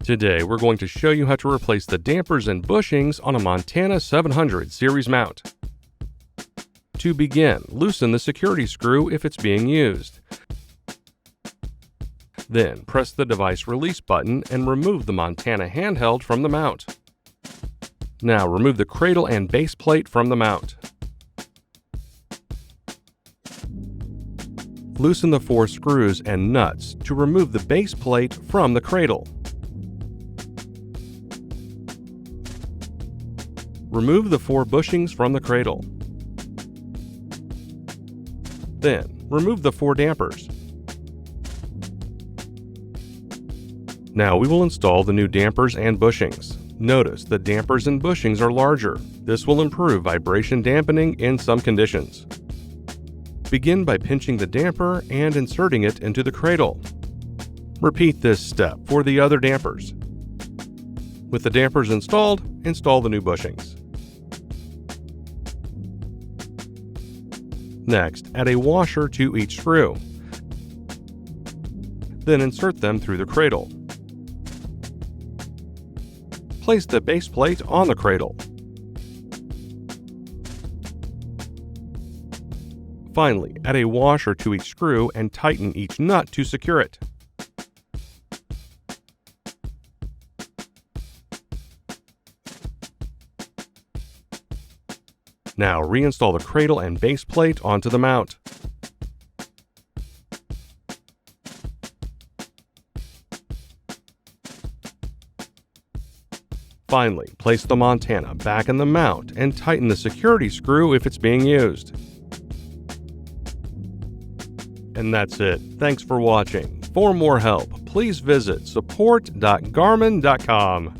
Today, we're going to show you how to replace the dampers and bushings on a Montana 700 series mount. To begin, loosen the security screw if it's being used. Then, press the device release button and remove the Montana handheld from the mount. Now, remove the cradle and base plate from the mount. Loosen the 4 screws and nuts to remove the base plate from the cradle. Remove the 4 bushings from the cradle. Then, remove the 4 dampers. Now we will install the new dampers and bushings. Notice the dampers and bushings are larger. This will improve vibration dampening in some conditions. Begin by pinching the damper and inserting it into the cradle. Repeat this step for the other dampers. With the dampers installed, install the new bushings. Next, add a washer to each screw. Then insert them through the cradle. Place the base plate on the cradle. Finally, add a washer to each screw and tighten each nut to secure it. Now reinstall the cradle and base plate onto the mount. Finally, place the Montana back in the mount and tighten the security screw if it's being used. And that's it. Thanks for watching. For more help, please visit support.garmin.com.